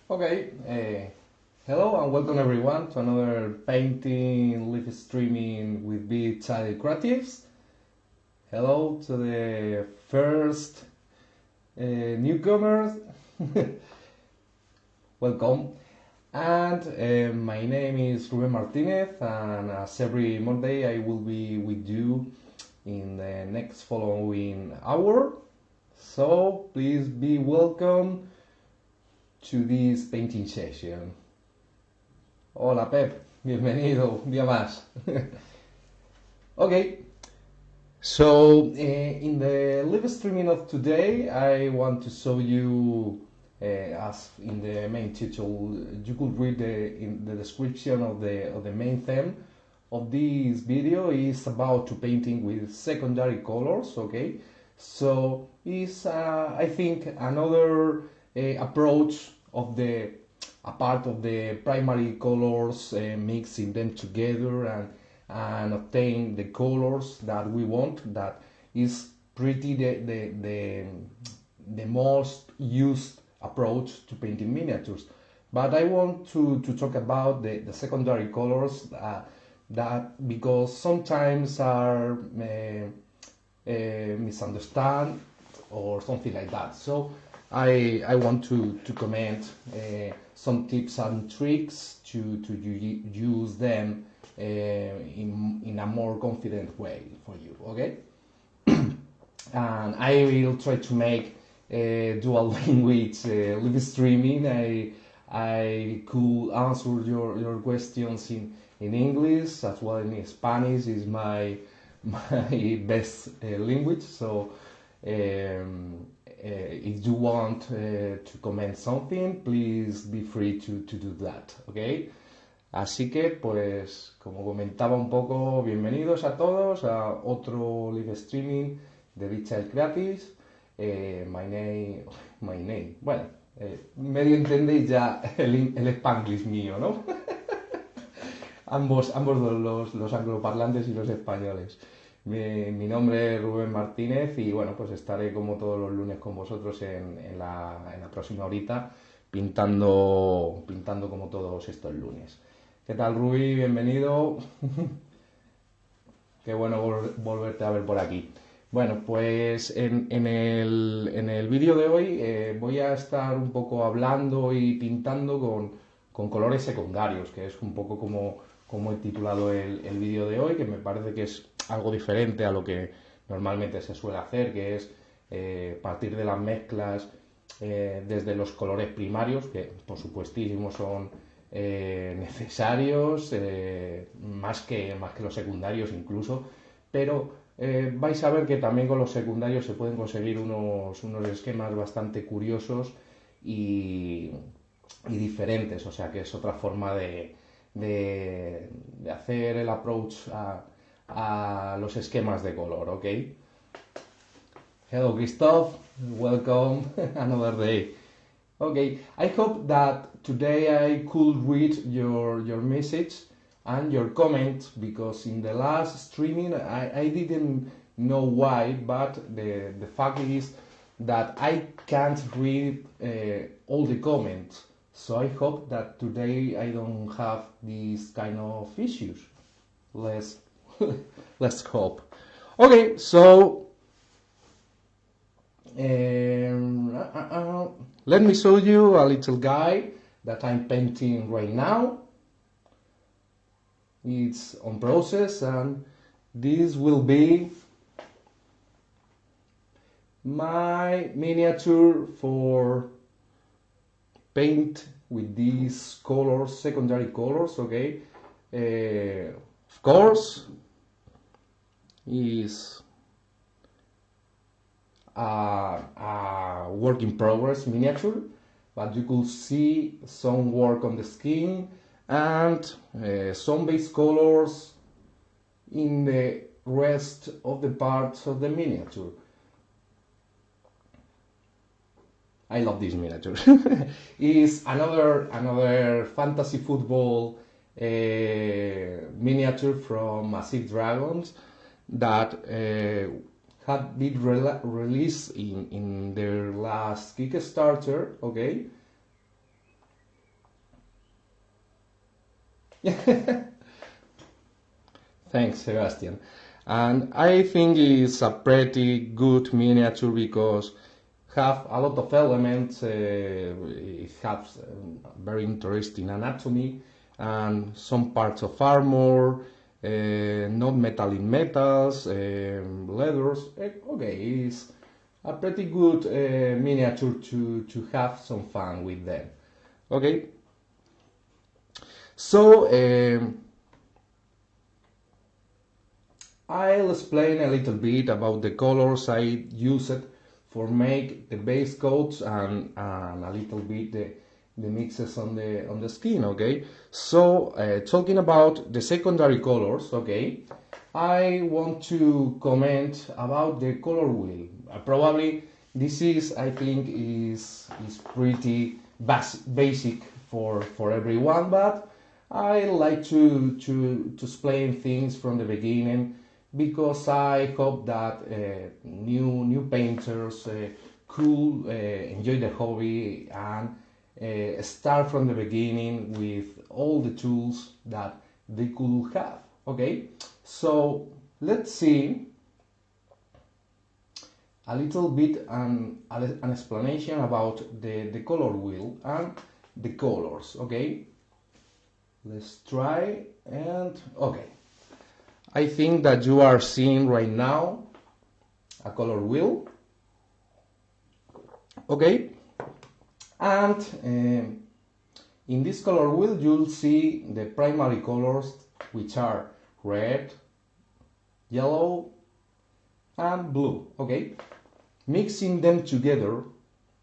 Okay, hello and welcome everyone to another painting live streaming with Untitled Creatives. Hello to the first newcomers, welcome. And my name is Ruben Martinez, and as every Monday I will be with you in the next following hour. So please be welcome to this painting session. Hola Pep, bienvenido, un día más. Okay, so in the live streaming of today, I want to show you, as in the main title, you could read in the description of the main theme of this video is about to painting with secondary colors. Okay, so it's I think another approach of the a part of the primary colors, mixing them together and obtain the colors that we want. That is pretty the most used approach to painting miniatures. But I want to talk about the secondary colors that because sometimes are misunderstood or something like that. So I want to comment some tips and tricks to use them in a more confident way for you, okay? And I will try to make dual language live streaming. I could answer your questions in English as well in Spanish is my best language. So if you want to comment something, please be free to do that, okay? Así que, pues, como comentaba un poco, bienvenidos a todos a otro live streaming de Untitled Creatives. My name, bueno, medio entendéis ya el spanglish mío, ¿no? ambos los angloparlantes y los españoles. Mi nombre es Ruben Martínez y bueno, pues estaré como todos los lunes con vosotros en la próxima horita pintando como todos estos lunes. ¿Qué tal, Rubi? Bienvenido. Qué bueno volverte a ver por aquí. Bueno, pues en el vídeo de hoy voy a estar un poco hablando y pintando con colores secundarios, que es un poco como he titulado el vídeo de hoy, que me parece que es algo diferente a lo que normalmente se suele hacer, que es partir de las mezclas desde los colores primarios, que por supuestísimo son necesarios, más que los secundarios incluso, pero vais a ver que también con los secundarios se pueden conseguir unos esquemas bastante curiosos y diferentes, o sea que es otra forma de hacer el approach a los esquemas de color, ¿ok? Hello Christoph, welcome another day. Okay, I hope that today I could read your message and your comment, because in the last streaming I didn't know why, but the fact is that I can't read all the comments. So I hope that today I don't have these kind of issues. Let's hope. Okay, so let me show you a little guy that I'm painting right now. It's on process, and this will be my miniature for paint with these colors, secondary colors, okay? Of course, is a work in progress miniature, but you could see some work on the skin and some base colors in the rest of the parts of the miniature. I love this miniature. It's another fantasy football miniature from Massive Dragons that had been released in their last Kickstarter, okay? Thanks, Sebastian. And I think it's a pretty good miniature because have a lot of elements. It has very interesting anatomy and some parts of armor, not metal in metals, leathers. Okay, it's a pretty good miniature to have some fun with them. Okay, so I'll explain a little bit about the colors I used for make the base coats and a little bit the mixes on the skin. Okay, so talking about the secondary colors. Okay, I want to comment about the color wheel. Probably this is, I think, is pretty basic for everyone, but I like to explain things from the beginning because I hope that new painters could enjoy the hobby and start from the beginning with all the tools that they could have. Okay, so let's see a little bit an explanation about the color wheel and the colors. Okay, let's try. And okay, I think that you are seeing right now a color wheel. Okay, and in this color wheel you'll see the primary colors, which are red, yellow and blue. Okay, mixing them together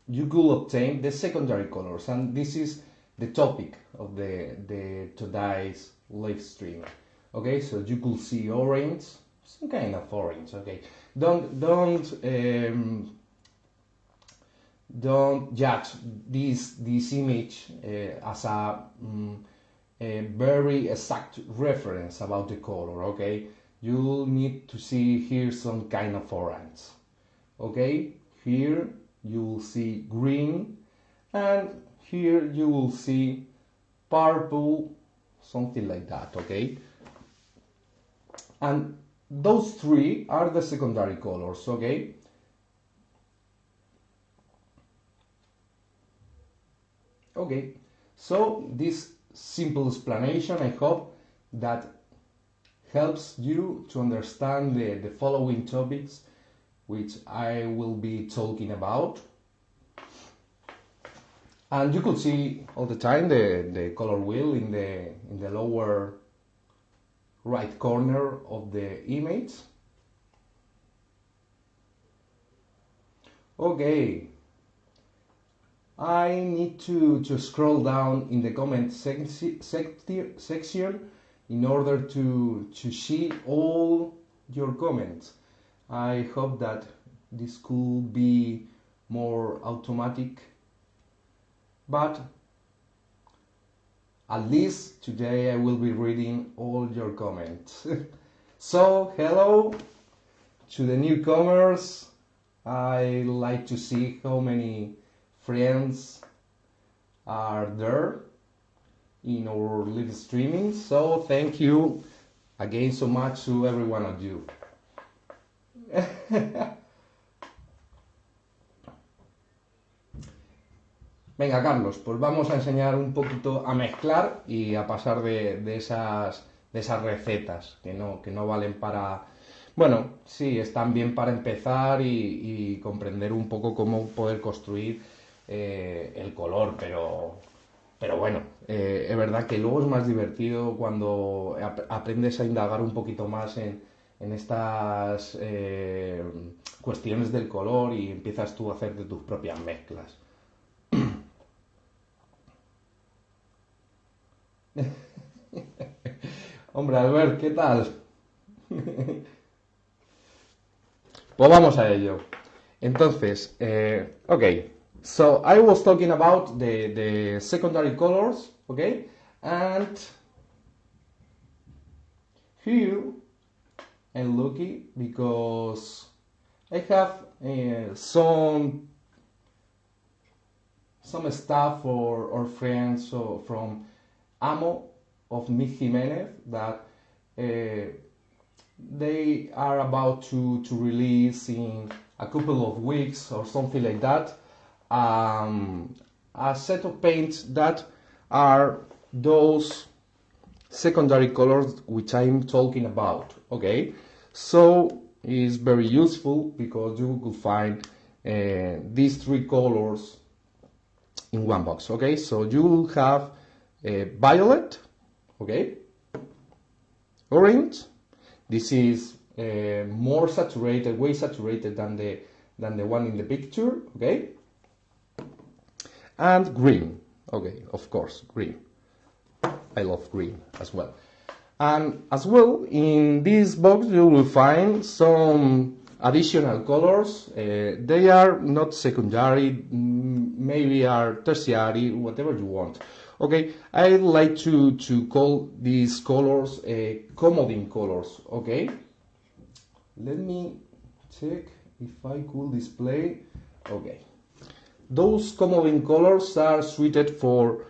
you could obtain the secondary colors, and this is the topic of the today's live stream. Okay, so you could see orange, some kind of orange. Okay, don't judge this image as a very exact reference about the color. Okay, you'll need to see here some kind of orange. Okay, here you will see green, and here you will see purple, something like that. Okay, and those three are the secondary colors. Okay, okay, so this simple explanation, I hope that helps you to understand the following topics which I will be talking about. And you could see all the time the color wheel in the lower right corner of the image. Okay, I need to scroll down in the comment section in order to see all your comments. I hope that this could be more automatic, but at least today I will be reading all your comments. So, hello to the newcomers. I like to see how many friends are there in our live streaming. So, thank you again so much to every one of you. Venga, Carlos, pues vamos a enseñar un poquito a mezclar y a pasar de esas recetas que no valen para... Bueno, sí, están bien para empezar y comprender un poco cómo poder construir el color, pero bueno, es verdad que luego es más divertido cuando aprendes a indagar un poquito más en estas cuestiones del color y empiezas tú a hacerte tus propias mezclas. Hombre, Albert, ¿qué tal? Pues vamos a ello. Entonces, okay, so I was talking about the secondary colors, okay, and here I'm lucky because I have some staff or friends from Amo of Miss Jimenez that they are about to release in a couple of weeks or something like that, a set of paints that are those secondary colors which I'm talking about. Okay, so it's very useful because you could find these three colors in one box. Okay, so you will have violet, okay, orange. This is more saturated, way saturated than the one in the picture, okay, and green. Okay, of course, green. I love green as well. And as well, in this box you will find some additional colors. They are not secondary, maybe are tertiary, whatever you want. Okay, I like to call these colors comodine colors. Okay, let me check if I could display. Okay, those comodine colors are suited for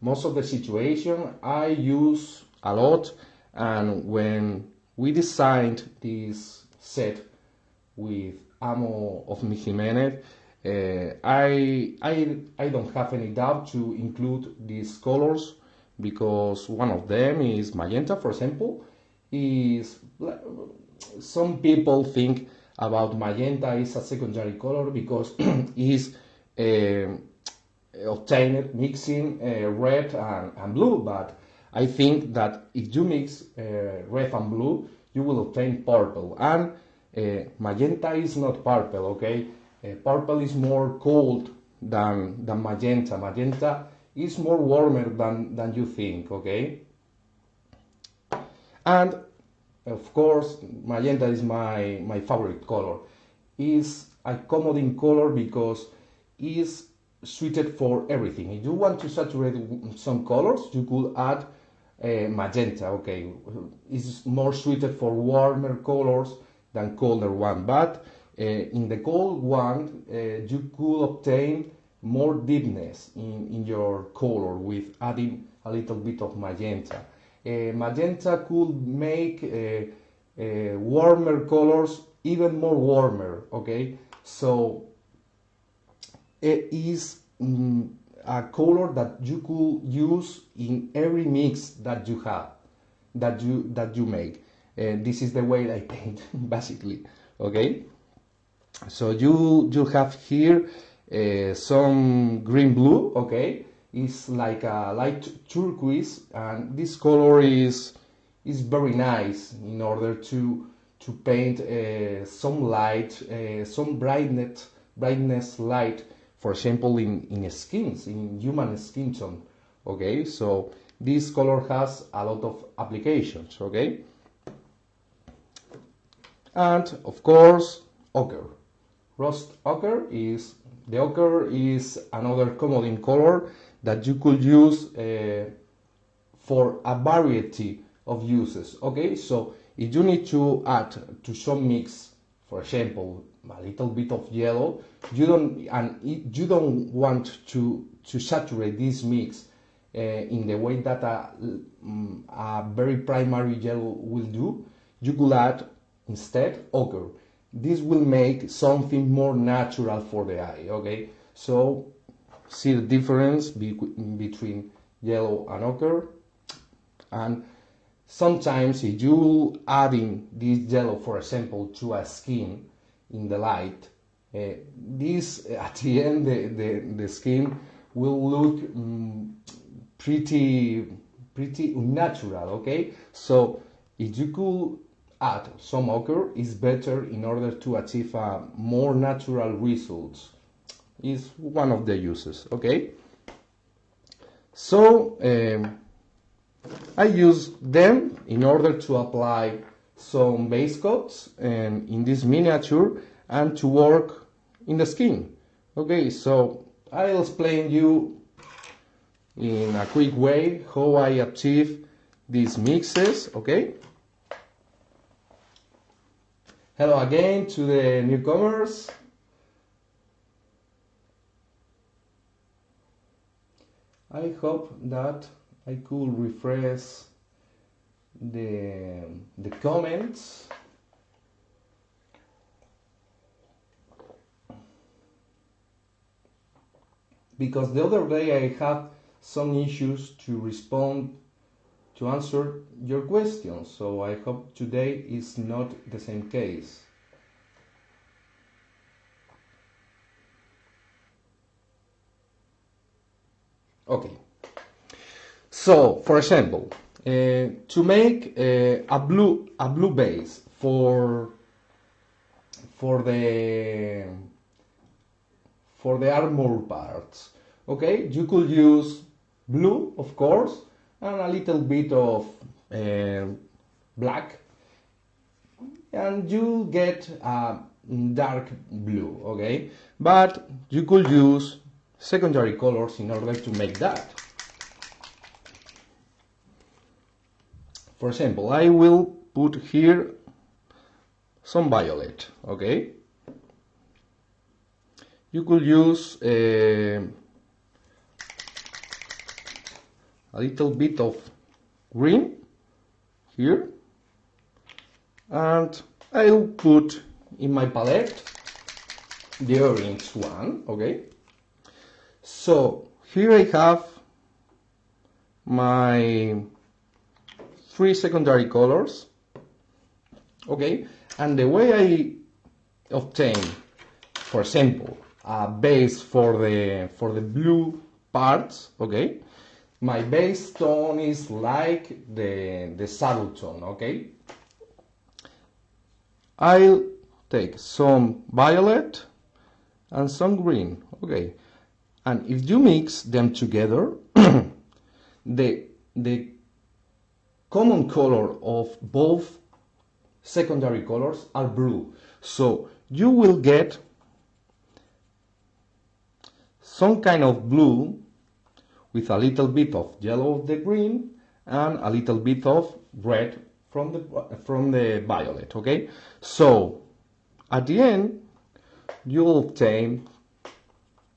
most of the situation I use a lot, and when we designed this set with Amo of Mi Jimenez, I don't have any doubt to include these colors because one of them is magenta, for example. Is some people think about magenta is a secondary color because it's obtained mixing red and blue, but I think that if you mix red and blue, you will obtain purple, and magenta is not purple. Okay, purple is more cold than magenta. Magenta is more warmer than you think. Okay, and of course magenta is my favorite color. Is a comodine color because it's suited for everything. If you want to saturate some colors, you could add magenta. Okay, it's more suited for warmer colors than colder one, but in the cold one you could obtain more deepness in your color with adding a little bit of magenta. Magenta could make warmer colors even more warmer. Okay, so it is a color that you could use in every mix that you have, that you make. This is the way I paint, basically. Okay, so you have here some green blue. Okay, it's like a light turquoise, and this color is very nice in order to paint some light, some brightness light, for example in skins, in human skin tone. Okay, so this color has a lot of applications. Okay, and of course ochre. Rust ochre is another comodine color that you could use for a variety of uses. Okay, so if you need to add to some mix, for example, a little bit of yellow, you don't want to saturate this mix in the way that a very primary yellow will do, you could add instead ochre. This will make something more natural for the eye. Okay, so see the difference between yellow and ochre. And sometimes if you adding this yellow, for example, to a skin in the light, this at the end the skin will look pretty unnatural. Okay, so if you could add some ochre, is better in order to achieve more natural results. Is one of the uses. Okay, so I use them in order to apply some base coats and in this miniature and to work in the skin. Okay, so I'll explain you in a quick way how I achieve these mixes. Okay, hello again to the newcomers. I hope that I could refresh the comments. Because the other day I had some issues to respond, to answer your questions, so I hope today is not the same case. Okay. So, for example, to make a blue base for the armor parts, okay, you could use blue, of course, and a little bit of black, and you get a dark blue, okay, but you could use secondary colors in order to make that. For example, I will put here some violet, okay. You could use a little bit of green here, and I'll put in my palette the orange one, okay. So here I have my 3 secondary colors, okay, and the way I obtain, for example, a base for the blue parts, okay, my base tone is like the saddle tone, okay. I'll take some violet and some green, okay, and if you mix them together, the common color of both secondary colors are blue, so you will get some kind of blue with a little bit of yellow of the green and a little bit of red from the violet, okay. So at the end you'll obtain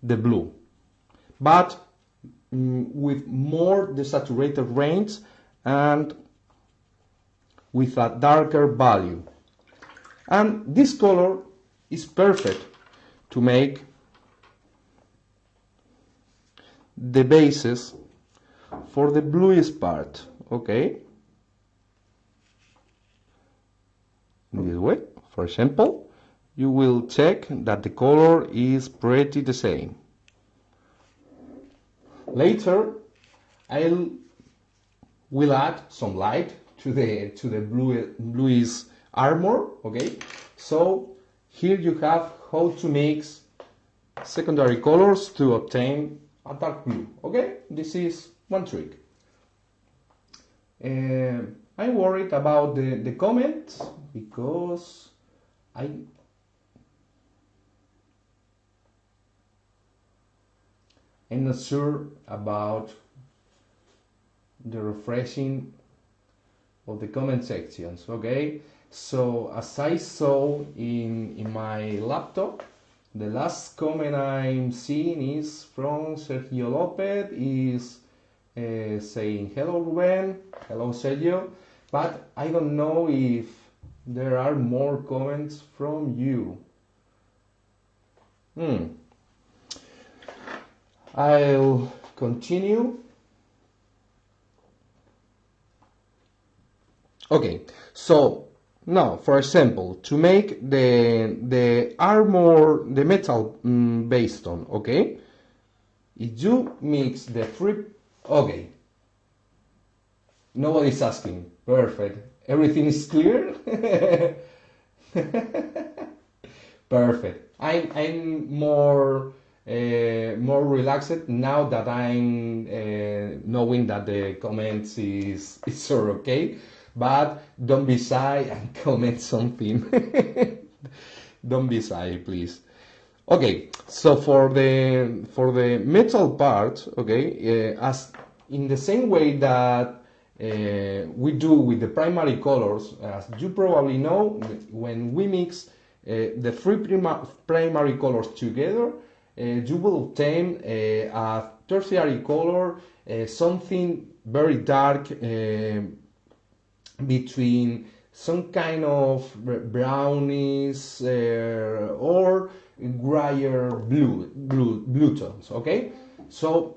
the blue, but with more desaturated range and with a darker value, and this color is perfect to make the bases for the bluish part, okay. In this way, for example, you will check that the color is pretty the same. Later I will add some light to the bluish armor, okay. So here you have how to mix secondary colors to obtain a dark blue, okay. This is one trick. I'm worried about the comments because I'm not sure about the refreshing of the comment sections, okay. So as I saw in my laptop, the last comment I'm seeing is from Sergio Lopez, is saying hello Ruben, hello Sergio, but I don't know if there are more comments from you. I'll continue. Okay, so now, for example, to make the armor, the metal base tone, okay, if you mix the three, okay, nobody's asking, perfect, everything is clear. Perfect. I'm more relaxed now that I'm knowing that the comments is sort of okay. But don't be shy and comment something. Don't be shy, please. Okay, so for the metal part, okay, as in the same way that we do with the primary colors, as you probably know, when we mix the three primary colors together, you will obtain a tertiary color, something very dark between some kind of brownish or grayer blue tones, okay? So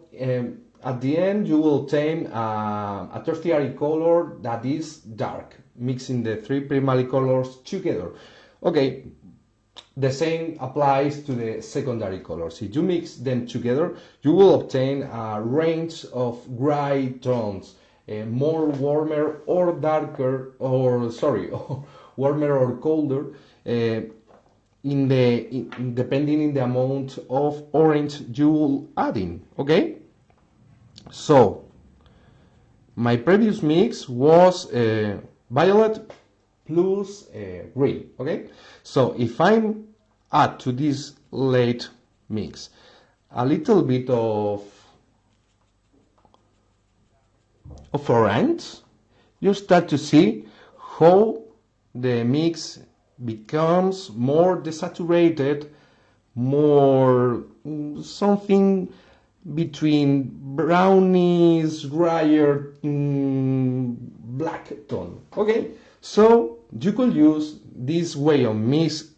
at the end you will obtain a tertiary color that is dark, mixing the three primary colors together. Okay, the same applies to the secondary colors. If you mix them together, you will obtain a range of gray tones, more warmer or darker, or sorry, warmer or colder, depending in the amount of orange you will add in. Okay, so my previous mix was violet plus green. Okay, so if I add to this late mix a little bit of orange, you start to see how the mix becomes more desaturated, more something between brownish, grayer, black tone. Okay, so you could use this way of mix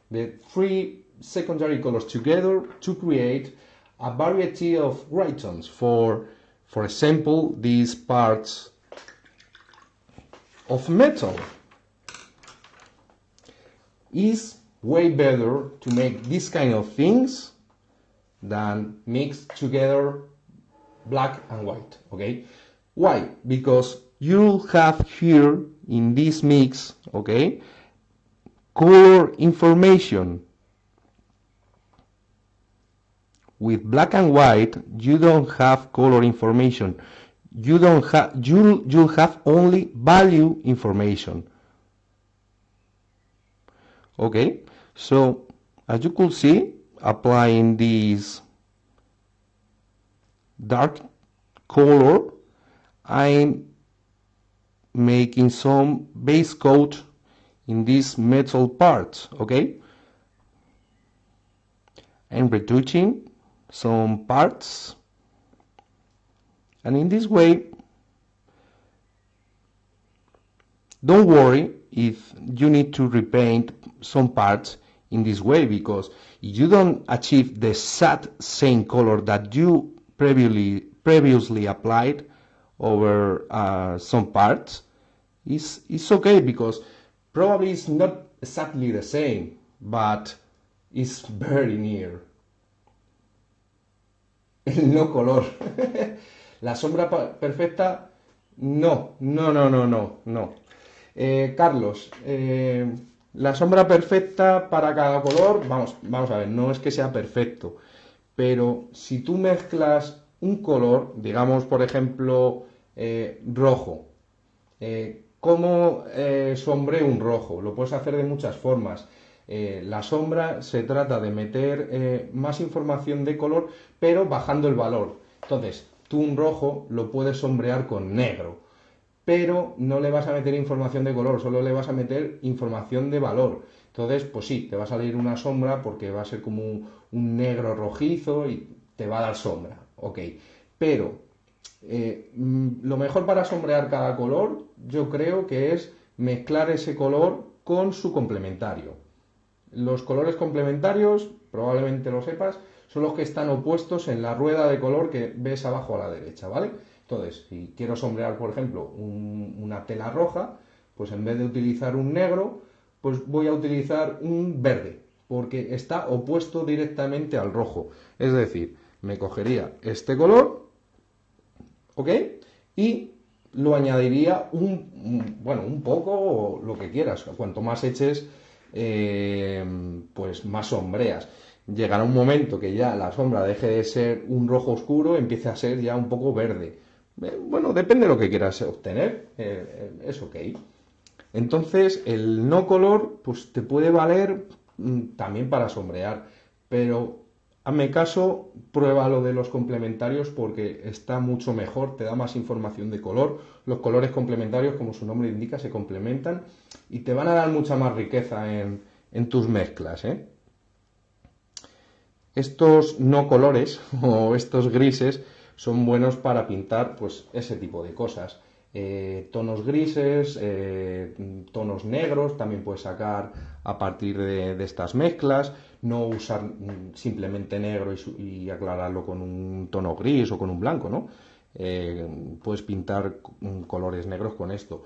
the three secondary colors together to create a variety of gray tones. For example, these parts of metal. Is way better to make this kind of things than mix together black and white. Okay, why? Because you have here in this mix, okay, color information. With black and white, you don't have color information. You don't have you have only value information. Okay, so as you could see, applying this dark color, I'm making some base coat in these metal parts. Okay, I'm retouching some parts, and in this way, don't worry if you need to repaint some parts in this way, because if you don't achieve the exact same color that you previously applied over some parts, it's okay, because probably it's not exactly the same, but it's very near. El no color. La sombra perfecta, no. Carlos, la sombra perfecta para cada color, vamos a ver, no es que sea perfecto, pero si tú mezclas un color, digamos por ejemplo rojo, ¿cómo sombreo un rojo? Lo puedes hacer de muchas formas. La sombra se trata de meter más información de color, pero bajando el valor. Entonces, tú un rojo lo puedes sombrear con negro, pero no le vas a meter información de color, solo le vas a meter información de valor. Entonces, pues sí, te va a salir una sombra porque va a ser como un negro rojizo y te va a dar sombra, ok. Pero lo mejor para sombrear cada color, yo creo que es mezclar ese color con su complementario. Los colores complementarios, probablemente lo sepas, son los que están opuestos en la rueda de color que ves abajo a la derecha, ¿vale? Entonces, si quiero sombrear, por ejemplo, una tela roja, pues en vez de utilizar un negro, pues voy a utilizar un verde, porque está opuesto directamente al rojo. Es decir, me cogería este color, ¿ok? Y lo añadiría un poco, o lo que quieras. Cuanto más eches, pues más sombreas. Llegará un momento que ya la sombra deje de ser un rojo oscuro, empiece a ser ya un poco verde. Bueno, depende de lo que quieras obtener, es ok. Entonces, el no color, pues te puede valer también para sombrear, pero hazme caso, prueba lo de los complementarios porque está mucho mejor, te da más información de color. Los colores complementarios, como su nombre indica, se complementan y te van a dar mucha más riqueza en tus mezclas, ¿eh? estos no colores o estos grises son buenos para pintar pues ese tipo de cosas. Tonos grises, tonos negros, también puedes sacar a partir de estas mezclas, no usar simplemente negro y aclararlo con un tono gris o con un blanco, ¿no? Puedes pintar colores negros con esto.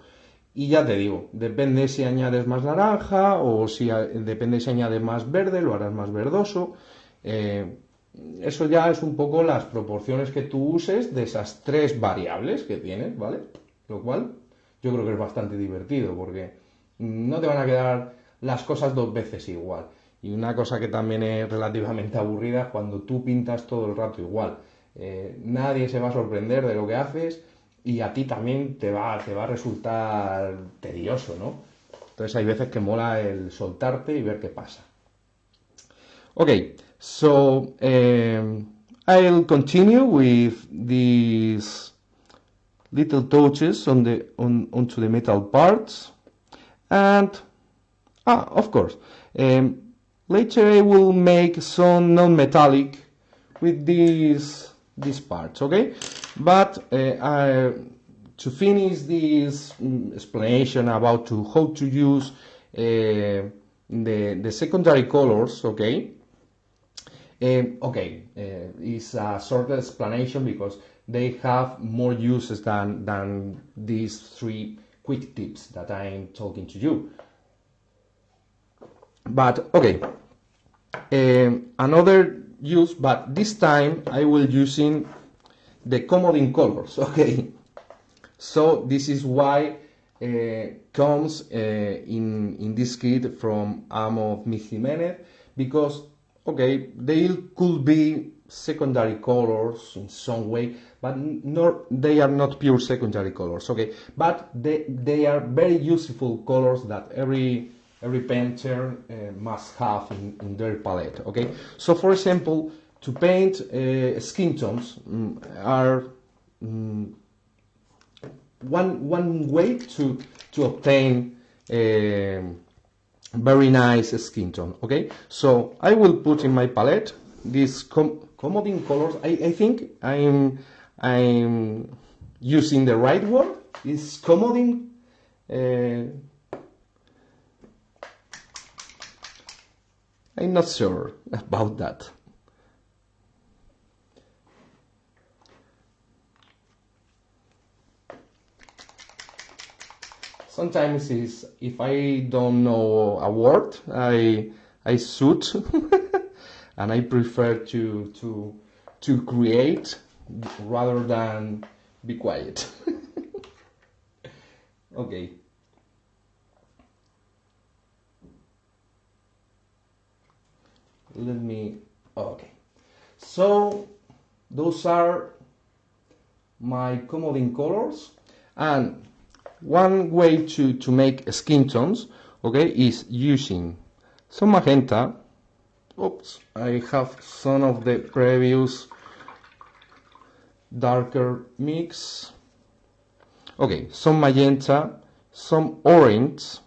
Y ya te digo, depende si añades más naranja o si depende si añades más verde, lo harás más verdoso. Eso ya es un poco las proporciones que tú uses de esas tres variables que tienes, ¿vale? Lo cual yo creo que es bastante divertido porque no te van a quedar las cosas dos veces igual. Y una cosa que también es relativamente aburrida es cuando tú pintas todo el rato igual. Nadie se va a sorprender de lo que haces y a ti también te va a resultar tedioso, ¿no? Entonces hay veces que mola el soltarte y ver qué pasa. Okay, so I'll continue with these little touches onto the metal parts, and of course, later I will make some non-metallic with these parts, okay? But to finish this explanation about how to use the secondary colors, okay? It's a short explanation because they have more uses than these three quick tips that I'm talking to you. But okay, another use, but this time I will using the comodine colors. Okay, so this is why comes in this kit from Amo Jimenez, because okay, they could be secondary colors in some way, but they are not pure secondary colors, okay? But they are very useful colors that every painter must have in their palette, okay? So, for example, to paint skin tones are one way to obtain very nice skin tone, okay? So I will put in my palette these comodine colors. I think I'm using the right word. Is comodine. I'm not sure about that. Sometimes if I don't know a word, I shoot, and I prefer to create rather than be quiet. Okay. Okay. So those are my comodine colors, and one way to make skin tones, okay, is using some magenta. Oops, I have some of the previous darker mix. Okay, some magenta, some orange,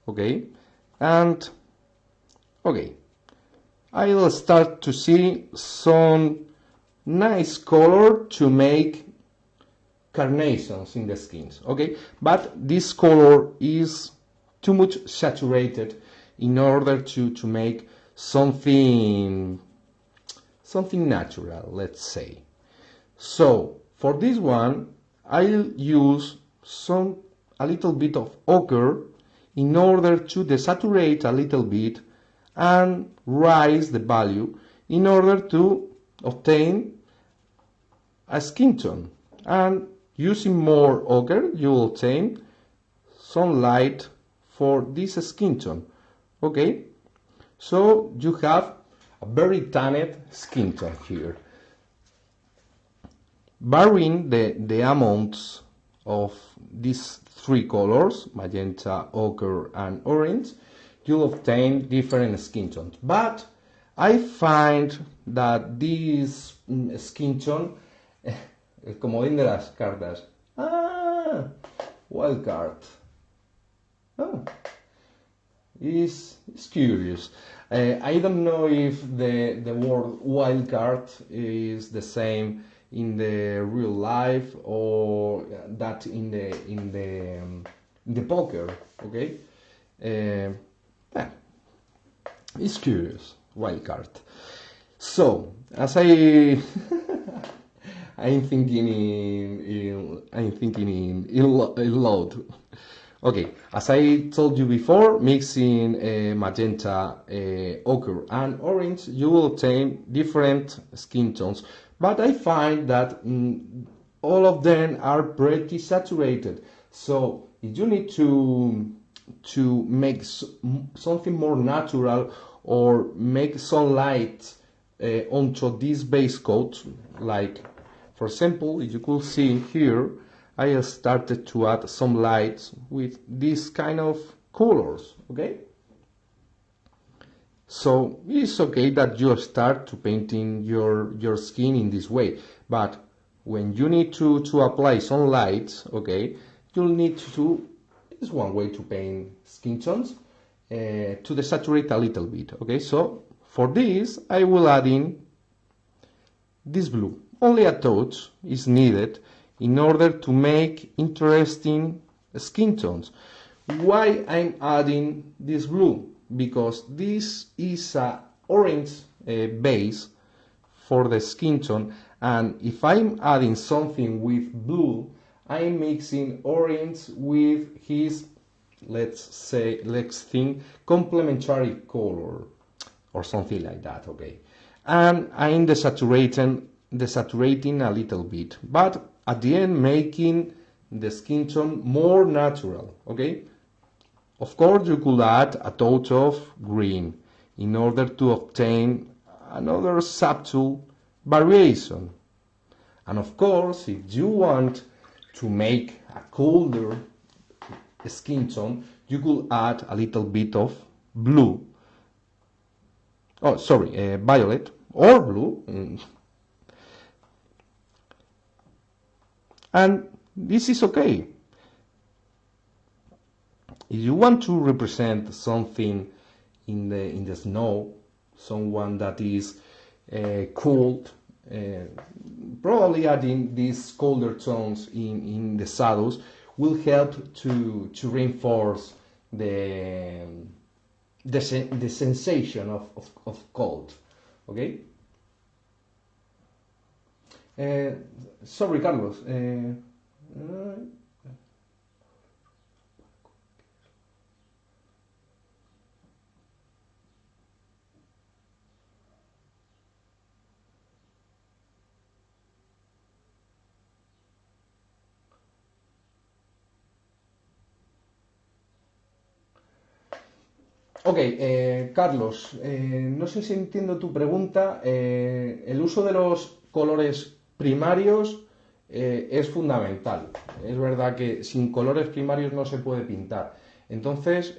okay, and okay, I'll start to see some nice color to make carnations in the skins, okay, but this color is too much saturated in order to make something natural, let's say. So for this one I'll use a little bit of ochre in order to desaturate a little bit and raise the value in order to obtain a skin tone, and using more ochre you will obtain some light for this skin tone, okay? So you have a very tanned skin tone here. Varying the amounts of these three colors, magenta, ochre and orange, you'll obtain different skin tones. But I find that this skin tone, el comodín de las cartas, wild card, is curious. I don't know if the word wildcard is the same in the real life or that in the poker. Okay, yeah, it's curious wildcard. So as I I'm thinking in load. Okay, as I told you before, mixing magenta, ochre, and orange, you will obtain different skin tones. But I find that all of them are pretty saturated. So if you need to make something more natural or make some light onto this base coat, like for example, if you could see here, I started to add some lights with this kind of colors, okay? So it's okay that you start to painting your skin in this way, but when you need to apply some lights, okay, you'll need to, this one way to paint skin tones, to desaturate a little bit, okay? So for this, I will add in this blue. Only a touch is needed in order to make interesting skin tones. Why I'm adding this blue? Because this is a orange base for the skin tone, and if I'm adding something with blue, I'm mixing orange with his, let's think, complementary color or something like that, okay? And I'm desaturating a little bit, but at the end making the skin tone more natural, okay? Of course, you could add a touch of green in order to obtain another subtle variation. And of course, if you want to make a colder skin tone, you could add a little bit of blue. Oh, sorry, violet or blue. And this is okay. If you want to represent something in the snow, someone that is cold, probably adding these colder tones in the shadows will help to reinforce the sensation of cold. Okay. Sorry, Carlos. Ok, Carlos, no sé si entiendo tu pregunta. El uso de los colores primarios es fundamental. Es verdad que sin colores primarios no se puede pintar. Entonces,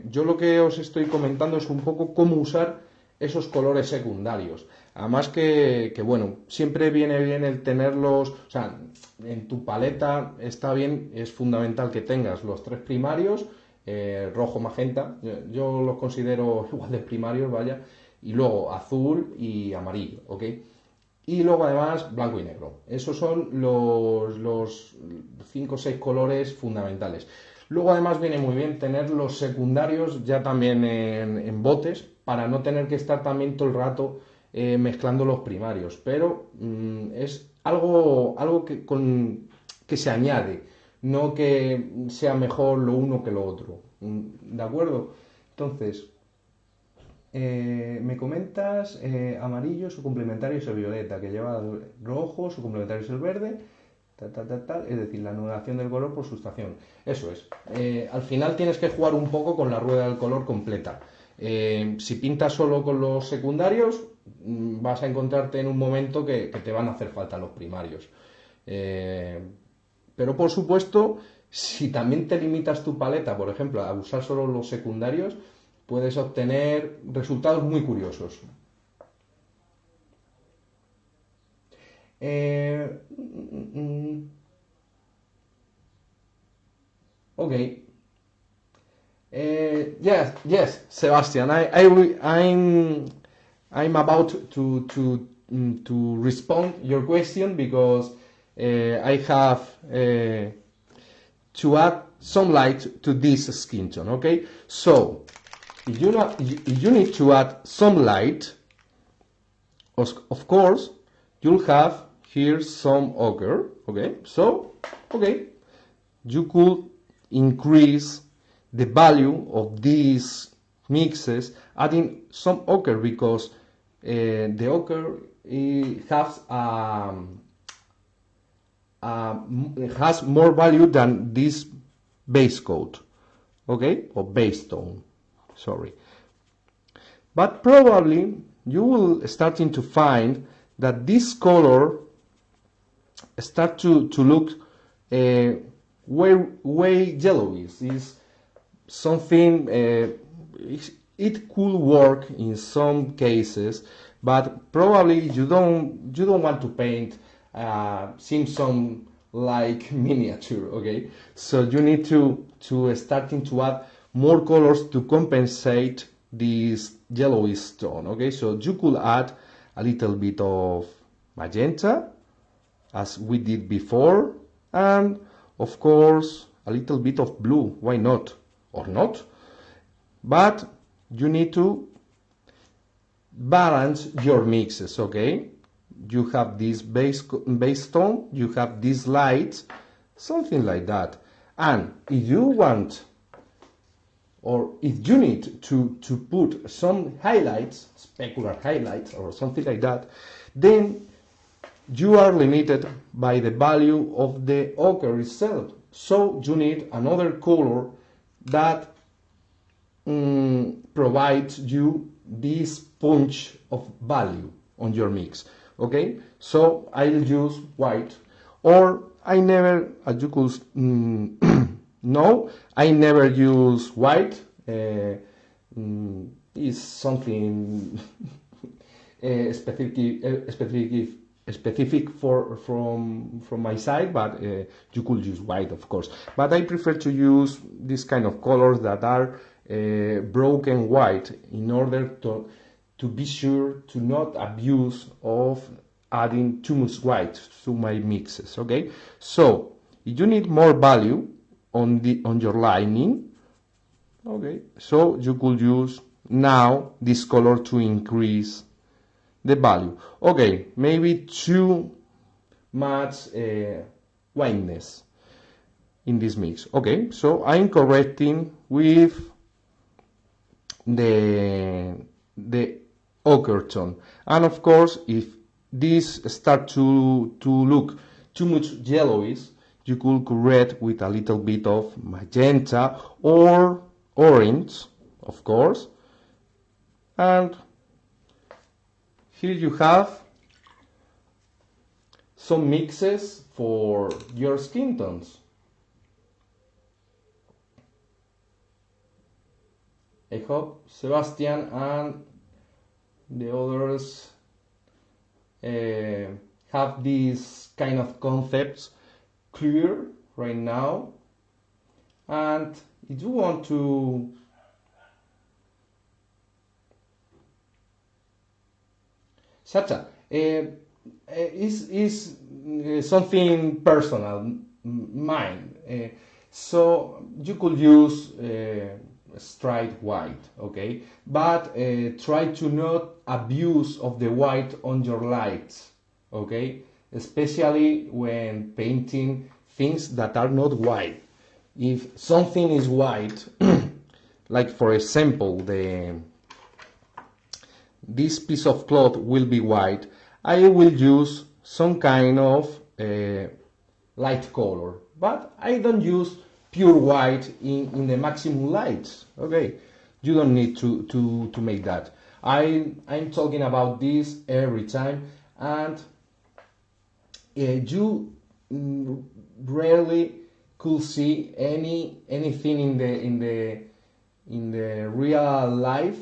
yo lo que os estoy comentando es un poco cómo usar esos colores secundarios. Además que bueno, siempre viene bien el tenerlos, o sea, en tu paleta está bien, es fundamental que tengas los tres primarios, rojo, magenta, yo los considero igual de primarios, vaya, y luego azul y amarillo, ¿ok? Y luego además blanco y negro. Esos son los 5 o 6 colores fundamentales. Luego además viene muy bien tener los secundarios ya también en botes para no tener que estar también todo el rato mezclando los primarios. Pero es algo que se añade, no que sea mejor lo uno que lo otro. ¿De acuerdo? Entonces, me comentas amarillo, su complementario es el violeta, que lleva rojo, su complementario es el verde, es decir, la anulación del color por sustracción. Eso es. Al final tienes que jugar un poco con la rueda del color completa. Si pintas solo con los secundarios, vas a encontrarte en un momento que te van a hacer falta los primarios. Pero por supuesto, si también te limitas tu paleta, por ejemplo, a usar solo los secundarios, puedes obtener resultados muy curiosos. Ok. yes, Sebastian. I'm about to respond your question because I have to add some light to this skin tone. Okay, so if you need to add some light, of course, you'll have here some ochre. Okay, so you could increase the value of these mixes adding some ochre because the ochre has more value than this base coat, okay, or base tone, sorry. But probably you will starting to find that this color start to look way yellowish. Is something it could work in some cases, but probably you don't want to paint Simpson like miniature. Okay, so you need to starting to add more colors to compensate this yellowish tone. Okay, so you could add a little bit of magenta as we did before, and of course a little bit of blue. Why not? Or not? But you need to balance your mixes. Okay, you have this base tone, you have these lights, something like that. And if you want, or if you need to put some highlights, specular highlights or something like that, then you are limited by the value of the ochre itself. So you need another color that provides you this punch of value on your mix. Okay, so I'll use white, or I never, as you could know, I never use white. Is something specific from my side, but you could use white, of course. But I prefer to use this kind of colors that are broken white in order to be sure to not abuse of adding too much white to my mixes. Okay, so if you need more value on your lining, okay, so you could use now this color to increase the value. Okay, maybe too much whiteness in this mix. Okay, so I'm correcting with the ochre tone, and of course if this start to look too much yellowish, you could correct with a little bit of magenta or orange, of course. And here you have some mixes for your skin tones. I hope Sebastian and the others have these kind of concepts clear right now. And if you want to Sacha, is something personal, mine. So you could use straight white, okay? But try to not abuse of the white on your lights, okay? Especially when painting things that are not white. If something is white, like for example, this piece of cloth will be white, I will use some kind of light color, but I don't use pure white in the maximum lights. Okay, you don't need to make that. I'm talking about this every time, and you rarely could see anything in the real life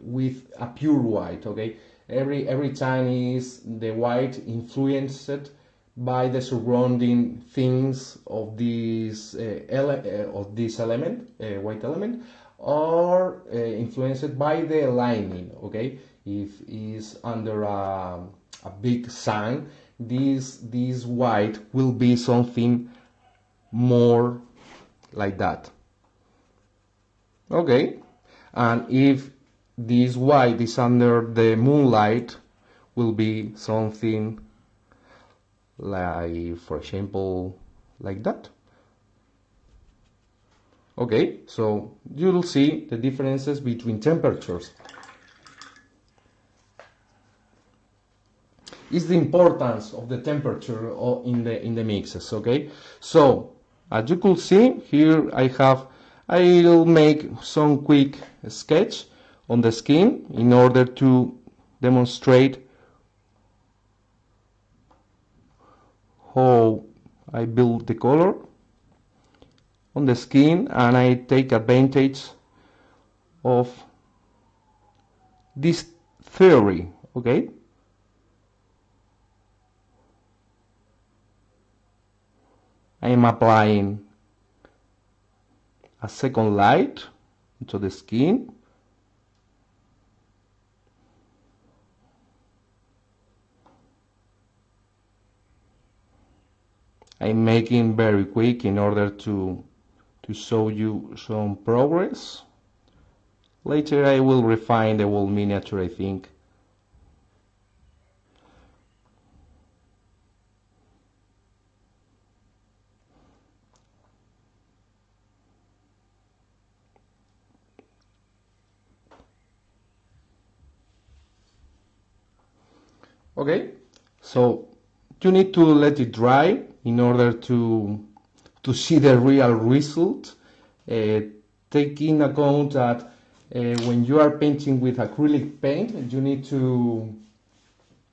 with a pure white. Okay, every time is the white influenced by the surrounding things of this element, white element, or influenced by the lighting. Okay, if it's under a big sun, this white will be something more like that. Okay, and if this white is under the moonlight, will be something like, for example, like that. Okay, so you'll see the differences between temperatures. Is the importance of the temperature in the mixes. Okay, so as you could see here, I'll make some quick sketch on the skin in order to demonstrate how I build the color on the skin, and I take advantage of this theory. Okay, I am applying a second light to the skin. I'm making very quick in order to show you some progress. Later I will refine the whole miniature, I think. Okay, so you need to let it dry in order to see the real result. Take in account that when you are painting with acrylic paint, you need to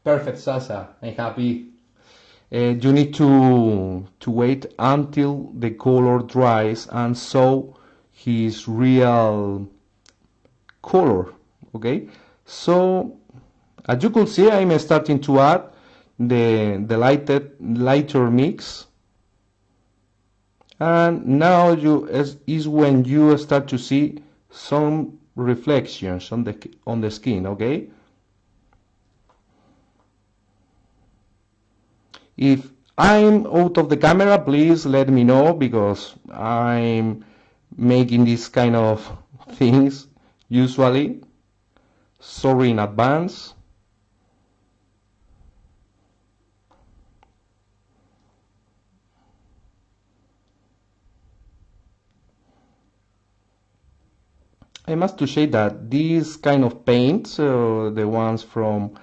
perfect, Sasa. I'm happy. You need to wait until the color dries and show his real color. Okay, so as you could see, I'm starting to add the lighter mix, and now is when you start to see some reflections on the skin. Okay, if I'm out of the camera, please let me know, because I'm making these kind of things usually. Sorry in advance. I must to say that these kind of paints, the ones from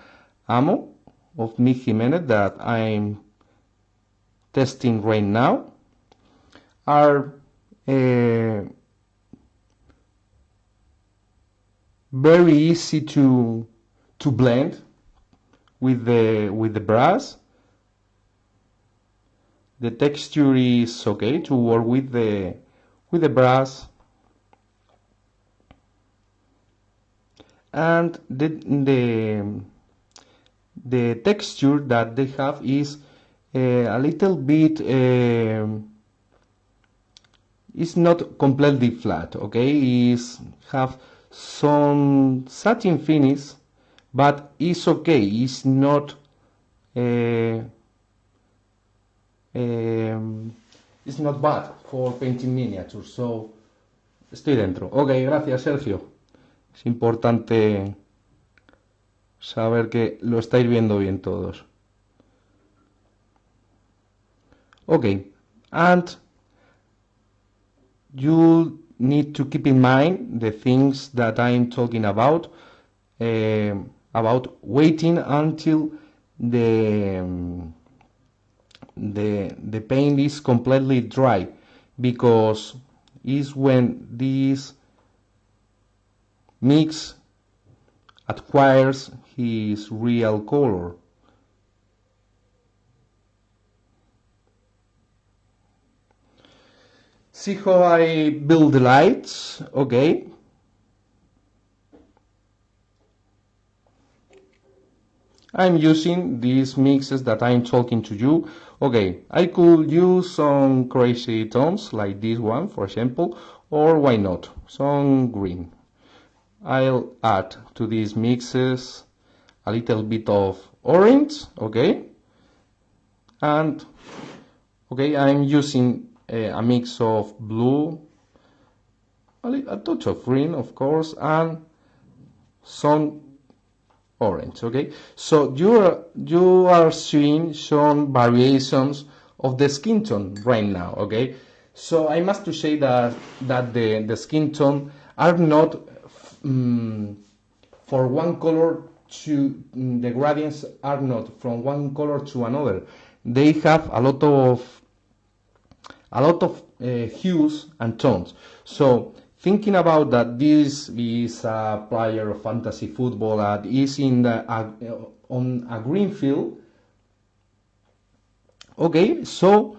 Amo of Nick Jimenez that I'm testing right now, are very easy to blend with the brush. The texture is okay to work with the brush, and the texture that they have is a little bit it's not completely flat. Okay, is have some satin finish, but it's okay. It's not it's not bad for painting miniatures. So estoy dentro. Ok, gracias, Sergio. Es importante saber que lo estáis viendo bien todos. Okay, and you need to keep in mind the things that I'm talking about waiting until the paint is completely dry, because is when this mix acquires his real color. See how I build the lights? Okay. I'm using these mixes that I'm talking to you. Okay, I could use some crazy tones like this one, for example, or why not, some green. I'll add to these mixes a little bit of orange, okay, and okay, I'm using a mix of blue, a touch of green, of course, and some orange. Okay, so you are seeing some variations of the skin tone right now. Okay, so I must to say that the skin tone are not for one color to the gradients are not from one color to another. They have a lot of hues and tones. So thinking about that, this is a player of fantasy football that is on a green field. Okay, so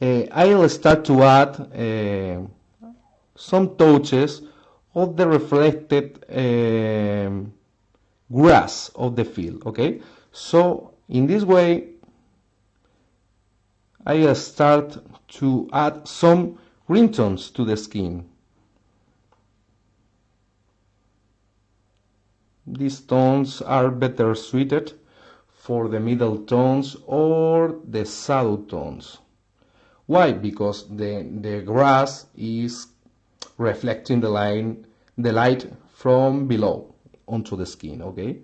I'll start to add some touches of the reflected grass of the field. Okay, so in this way I start to add some green tones to the skin. These tones are better suited for the middle tones or the shadow tones. Why? Because the grass is reflecting the light from below onto the skin, okay?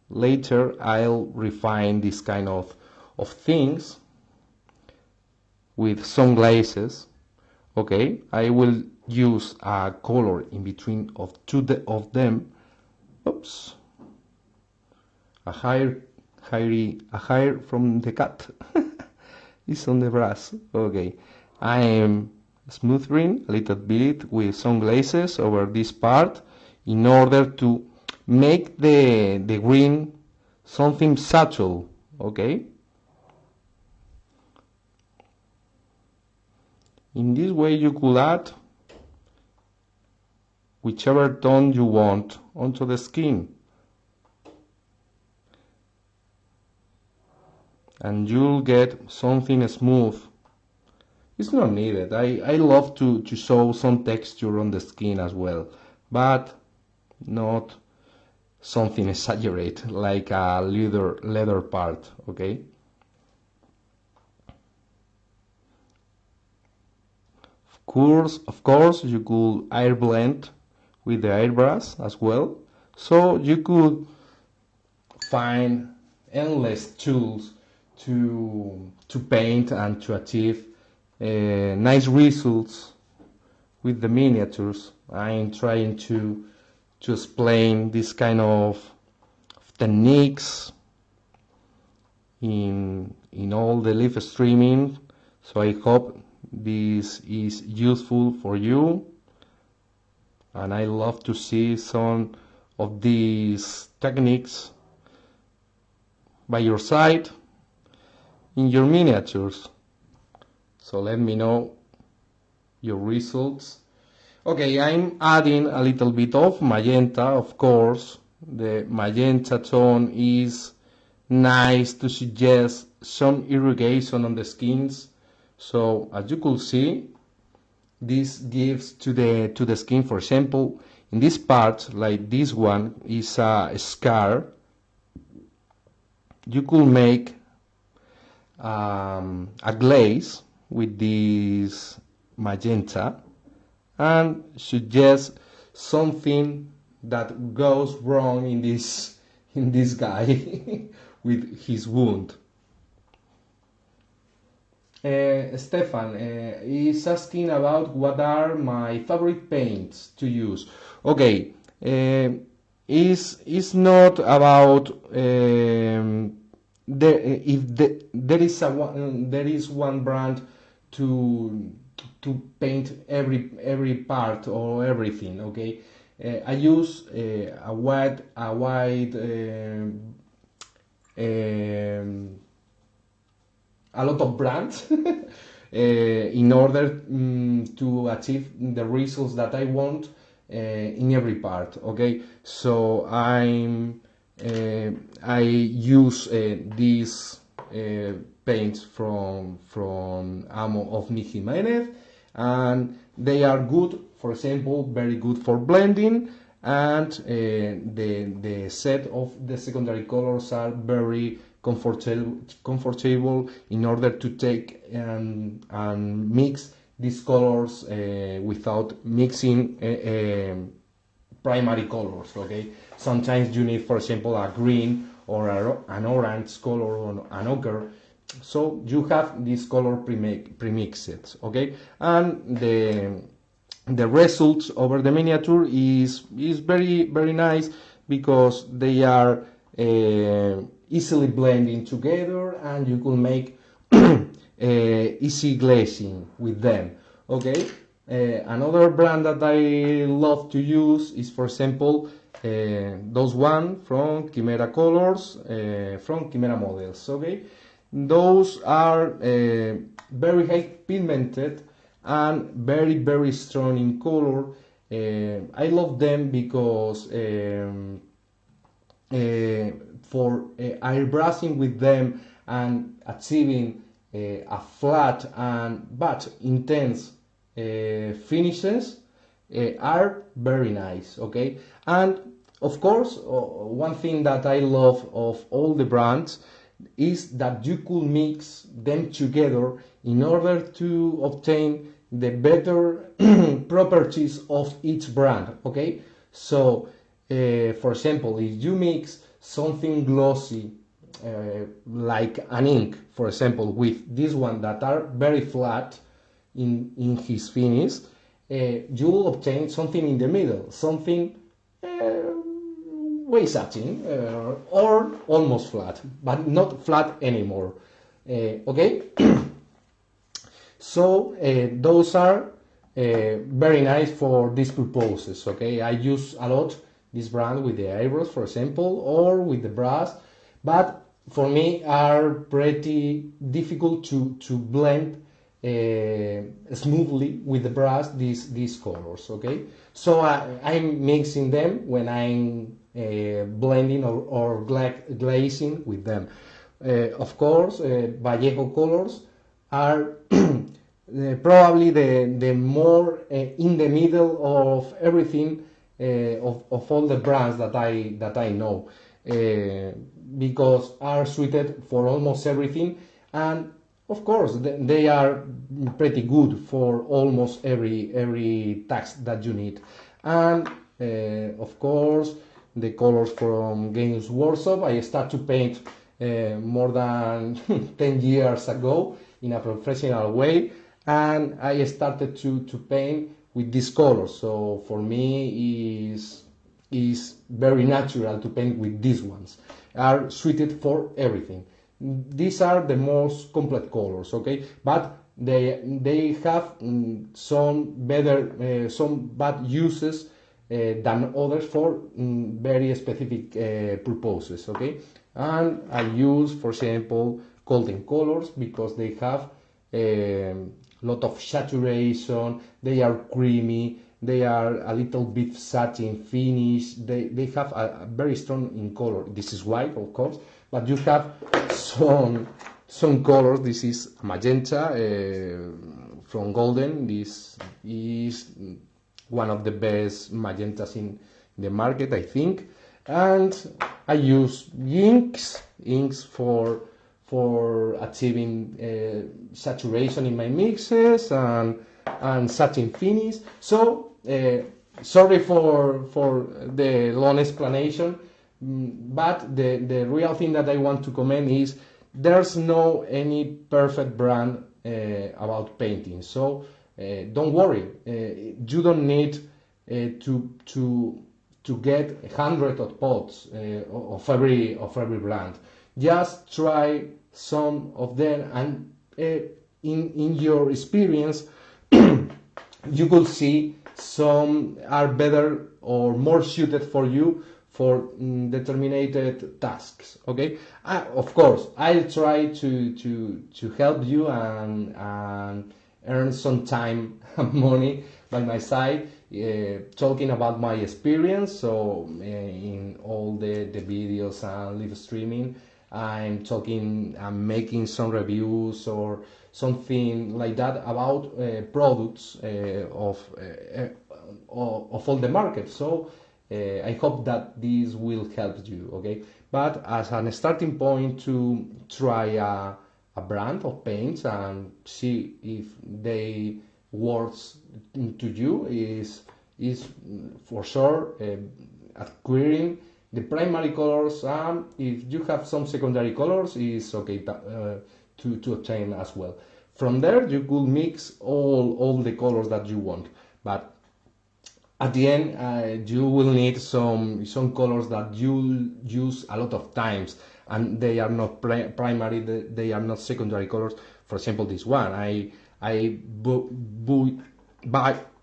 Later I'll refine this kind of things with some glazes. Okay, I will use a color in between of of them. Oops, a hair from the cat is on the brass. Okay, I am smoothing a little bit with some glazes over this part in order to make the green something subtle. Okay. In this way you could add whichever tone you want onto the skin. And you'll get something smooth. It's not needed. I love to show some texture on the skin as well, but not something exaggerated like a leather part, okay? Of course, you could air blend with the airbrush as well. So you could find endless tools to paint and to achieve nice results with the miniatures. I'm trying to explain this kind of techniques in all the live streaming. So I hope this is useful for you, and I love to see some of these techniques by your side in your miniatures. So let me know your results. Okay, I'm adding a little bit of magenta, of course. The magenta tone is nice to suggest some irrigation on the skins. So as you could see, this gives to the skin, for example, in this part, like this one is a scar. You could make a glaze with this magenta and suggest something that goes wrong in this guy with his wound. Stefan is asking about what are my favorite paints to use. Okay, is not about there is one brand to paint every part or everything. Okay, I use a wide a lot of brands in order to achieve the results that I want in every part. Okay, so I'm I use these paints from Amo of Nick Jimenez, and they are good, for example, very good for blending, and the set of the secondary colors are very comfortable in order to take and mix these colors without mixing primary colors. Okay, sometimes you need, for example, a green or an orange color or an ochre, so you have this color premixed. Okay, and the results over the miniature is very nice, because they are easily blending together, and you can make easy glazing with them. Okay, another brand that I love to use is, for example, those one from Chimera Colors, from Chimera Models. Okay, those are very high pigmented and very strong in color. I love them because for airbrushing with them and achieving a flat and but intense finishes are very nice. Okay, and of course, one thing that I love of all the brands is that you could mix them together in order to obtain the better properties of each brand. Okay, so for example, if you mix something glossy like an ink, for example, with this one that are very flat in his finish, you will obtain something in the middle, something way satin or almost flat, but not flat anymore. Okay, so those are very nice for these purposes. Okay, I use a lot this brand with the eyebrows, for example, or with the brush, but for me are pretty difficult to blend smoothly with the brush these colors. Okay, so I'm mixing them when I'm blending or glazing with them. Of course, Vallejo colors are probably the more in the middle of everything of all the brands that I know, because are suited for almost everything, and of course they are pretty good for almost every task that you need. And of course the colors from Games Workshop I start to paint more than 10 years ago in a professional way, and I started to paint with these colors, so for me is very natural to paint with these ones, are suited for everything. These are the most complete colors. Okay, but they have some better some bad uses than others for very specific purposes. Okay, and I use, for example, golden colors because they have a lot of saturation, they are creamy, they are a little bit satin finish, they have a very strong in color. This is white, of course, but you have some colors. This is magenta from golden. This is one of the best magentas in the market, I think. And I use inks for achieving saturation in my mixes and satin finish. So sorry for the long explanation, but the real thing that I want to comment is there's no any perfect brand about painting. So don't worry, you don't need to get hundreds of pots of every brand. Just try some of them, and in your experience you could see some are better or more suited for you for determined tasks. Okay, of course I'll try to help you and earn some time and money by my side talking about my experience. So in all the videos and live streaming, I'm making some reviews or something like that about products of all the market. So I hope that this will help you, okay? But as a starting point to try a brand of paints and see if they works to you is for sure acquiring the primary colors, and if you have some secondary colors is okay to obtain as well. From there you could mix all the colors that you want, but at the end you will need some colors that you use a lot of times, and they are not primary, they are not secondary colors. For example, this one I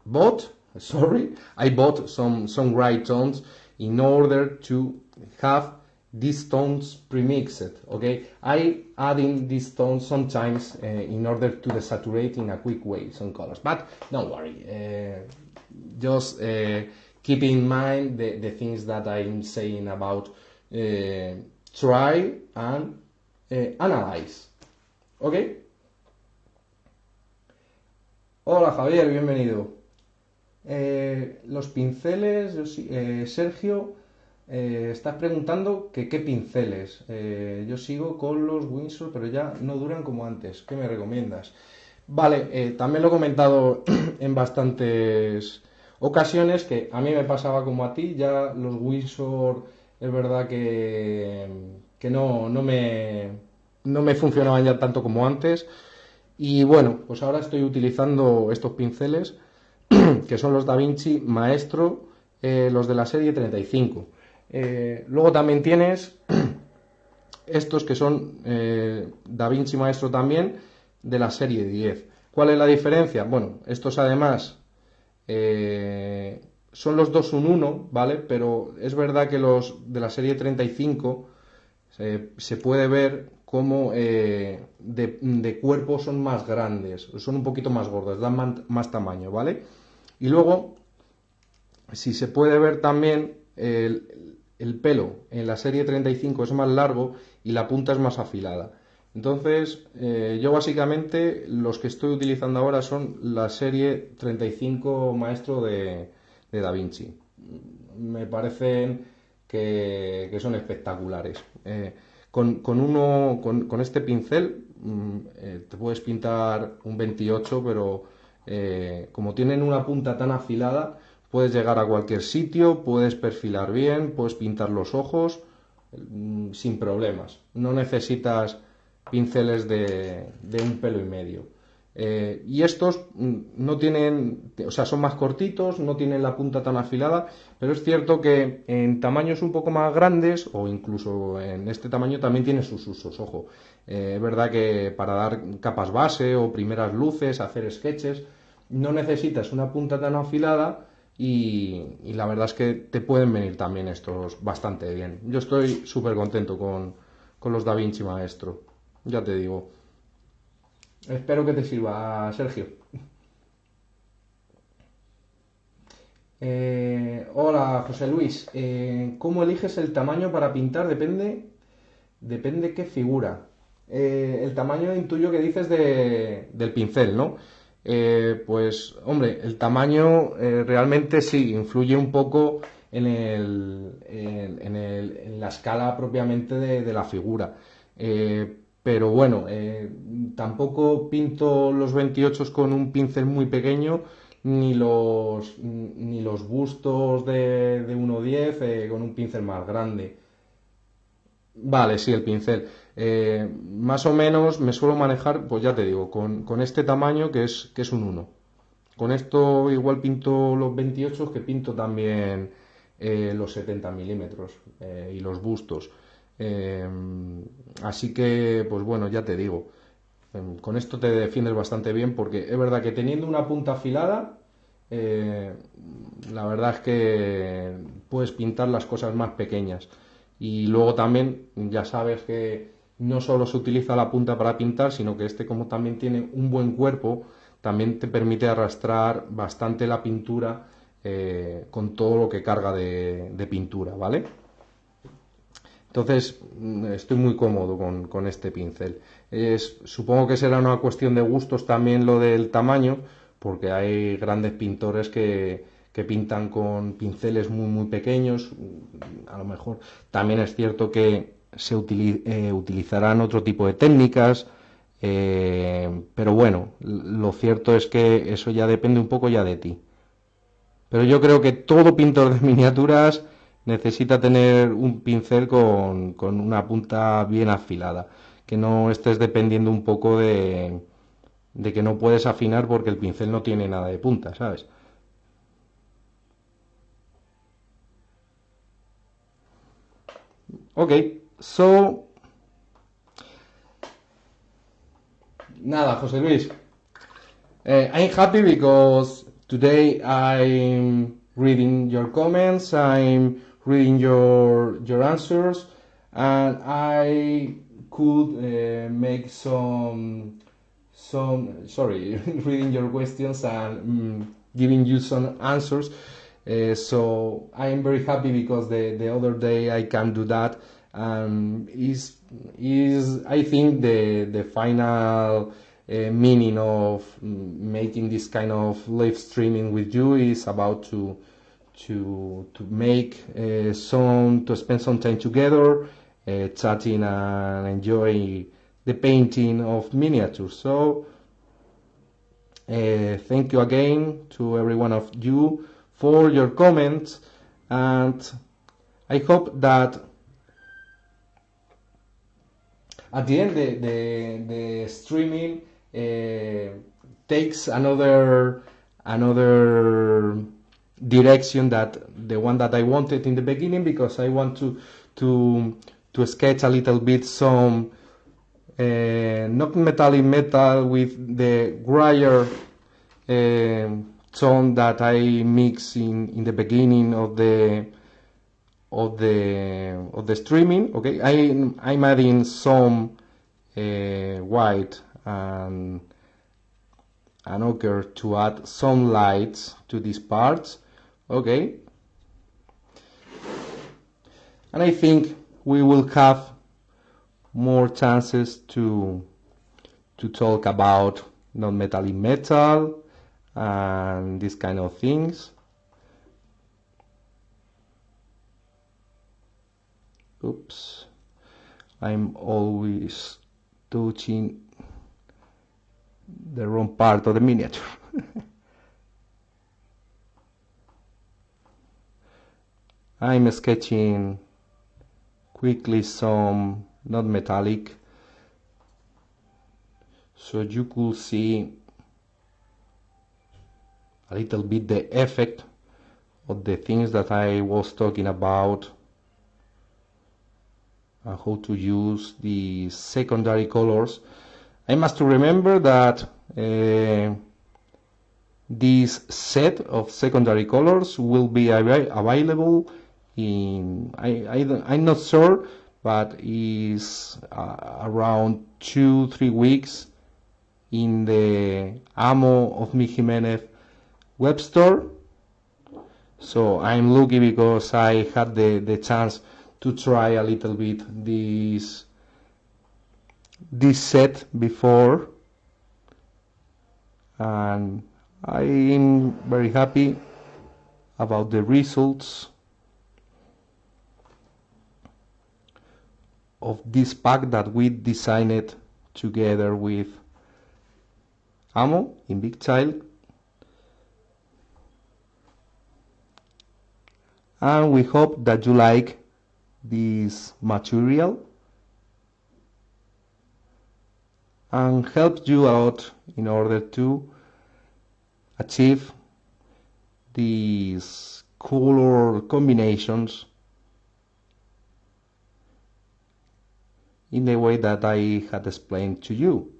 bought some bright tones in order to have these tones pre-mixed, okay? I adding these tones sometimes in order to desaturate in a quick way some colors, but don't worry, just keep in mind the things that I'm saying about try and analyze, okay? Hola Javier, bienvenido. Los pinceles, Sergio, estás preguntando que qué pinceles. Yo sigo con los Winsor, pero ya no duran como antes. ¿Qué me recomiendas? Vale, también lo he comentado en bastantes ocasiones que a mí me pasaba como a ti. Ya los Winsor es verdad que no me funcionaban ya tanto como antes. Y bueno, pues ahora estoy utilizando estos pinceles que son los Da Vinci Maestro, los de la serie 35. Luego también tienes estos que son Da Vinci Maestro también, de la serie 10. ¿Cuál es la diferencia? Bueno, estos además son los dos un 1, ¿vale? Pero es verdad que los de la serie 35 se puede ver como de cuerpo son más grandes, son un poquito más gordos, dan más tamaño, ¿vale? Y luego, si se puede ver también, el pelo en la serie 35 es más largo y la punta es más afilada. Entonces, yo básicamente los que estoy utilizando ahora son la serie 35 Maestro de Da Vinci. Me parecen que son espectaculares. Con este pincel te puedes pintar un 28, pero como tienen una punta tan afilada, puedes llegar a cualquier sitio, puedes perfilar bien, puedes pintar los ojos sin problemas. No necesitas pinceles de un pelo y medio. Y estos no tienen, o sea, son más cortitos, no tienen la punta tan afilada, pero es cierto que en tamaños un poco más grandes, o incluso en este tamaño, también tiene sus usos. Ojo, es verdad que para dar capas base o primeras luces, hacer sketches, no necesitas una punta tan afilada, y la verdad es que te pueden venir también estos bastante bien. Yo estoy súper contento con los Da Vinci Maestro, ya te digo. Espero que te sirva, Sergio. Hola, José Luis. ¿Cómo eliges el tamaño para pintar? Depende qué figura. El tamaño intuyo que dices del pincel, ¿no? Pues, hombre, el tamaño realmente sí influye un poco en la escala propiamente de la figura. Pero bueno, tampoco pinto los 28 con un pincel muy pequeño, ni los bustos de 1,10 con un pincel más grande. Vale, sí, el pincel. Más o menos me suelo manejar, pues ya te digo, con este tamaño que es un 1. Con esto igual pinto los 28, que pinto también los 70 milímetros y los bustos. Así que, pues bueno, ya te digo, con esto te defiendes bastante bien, porque es verdad que teniendo una punta afilada, la verdad es que puedes pintar las cosas más pequeñas. Y luego también ya sabes que no solo se utiliza la punta para pintar, sino que este, como también tiene un buen cuerpo, también te permite arrastrar bastante la pintura con todo lo que carga de pintura, ¿vale? Entonces estoy muy cómodo con este pincel. Supongo que será una cuestión de gustos también lo del tamaño, porque hay grandes pintores que pintan con pinceles muy pequeños. A lo mejor también es cierto que utilizarán otro tipo de técnicas, pero bueno, lo cierto es que eso ya depende un poco ya de ti. Pero yo creo que todo pintor de miniaturas necesita tener un pincel con una punta bien afilada, que no estés dependiendo un poco de que no puedes afinar porque el pincel no tiene nada de punta, ¿sabes? Ok, so... Nada, José Luis. I'm happy because today I'm reading your comments, I'm reading your answers, and I could make some sorry reading your questions and giving you some answers. So I am very happy because the other day I can do that. Is I think the final meaning of making this kind of live streaming with you is about to make to spend some time together, chatting and enjoy the painting of miniatures. So thank you again to every one of you for your comments, and I hope that at the end the streaming takes another direction that the one that I wanted in the beginning, because I want to sketch a little bit some not metallic metal with the grayer tone that I mix in the beginning of the streaming. Okay, I'm adding some white and ochre to add some lights to these parts. Okay, and I think we will have more chances to talk about non-metallic metal and these kind of things. Oops, I'm always touching the wrong part of the miniature. I'm sketching quickly some non-metallic, so you could see a little bit the effect of the things that I was talking about, and how to use the secondary colors. I must remember that this set of secondary colors will be available in, I'm not sure, but is around 2-3 weeks in the Amo of Mi Jimenez web store. So I'm lucky because I had the chance to try a little bit this set before, and I'm very happy about the results of this pack that we designed together with Amo in Big Child, and we hope that you like this material and help you out in order to achieve these color combinations in the way that I had explained to you.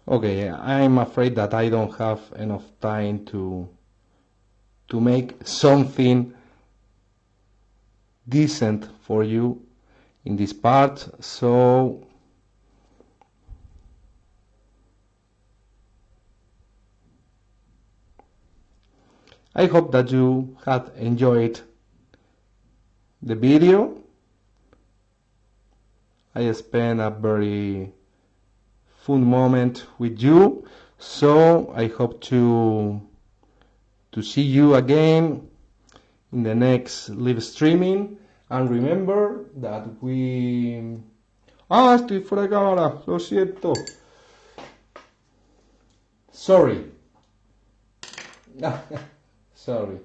Okay, I'm afraid that I don't have enough time to make something decent for you in this part. So I hope that you had enjoyed the video. I spent a very fun moment with you, so I hope to see you again in the next live streaming. And remember that we... Ah, estoy fuera de cámara, lo siento. Sorry. Sorry.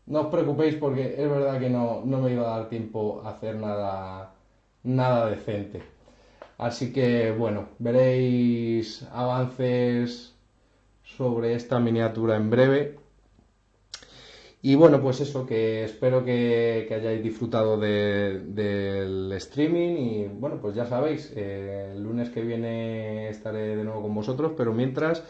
No os preocupéis porque es verdad que no me iba a dar tiempo a hacer nada decente. Así que bueno, veréis avances sobre esta miniatura en breve. Y bueno, pues eso, que espero que hayáis disfrutado del streaming. Y bueno, pues ya sabéis, el lunes que viene estaré de nuevo con vosotros, pero mientras...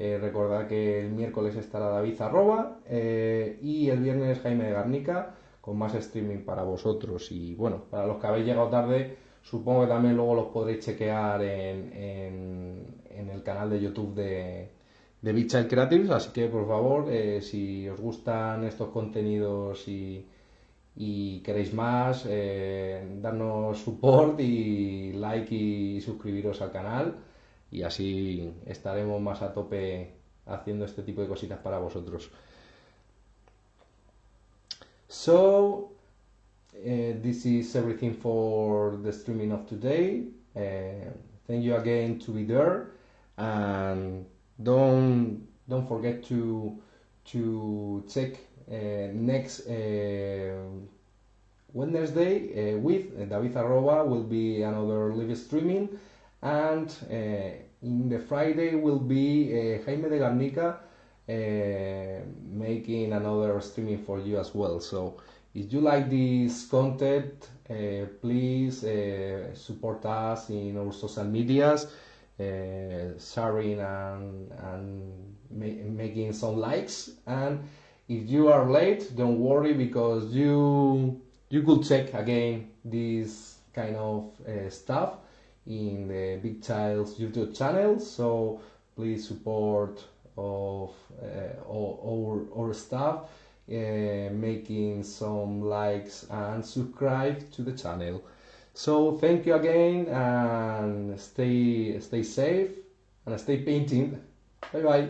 recordad que el miércoles estará David Arroba y el viernes Jaime de Garnica con más streaming para vosotros. Y bueno, para los que habéis llegado tarde, supongo que también luego los podréis chequear en el canal de YouTube de Big Child Creatives. Así que por favor, si os gustan estos contenidos y queréis más, darnos support y like y suscribiros al canal. Y así estaremos más a tope haciendo este tipo de cositas para vosotros. So, this is everything for the streaming of today. Thank you again to be there, and don't forget to check next Wednesday with David Arroba will be another live streaming. And in the Friday will be Jaime de Garnica making another streaming for you as well. So if you like this content, please support us in our social medias, sharing and making some likes. And if you are late, don't worry, because you could check again this kind of stuff in the Big Child's YouTube channel, so please support of our stuff, making some likes and subscribe to the channel. So thank you again, and stay safe and stay painting. Bye bye.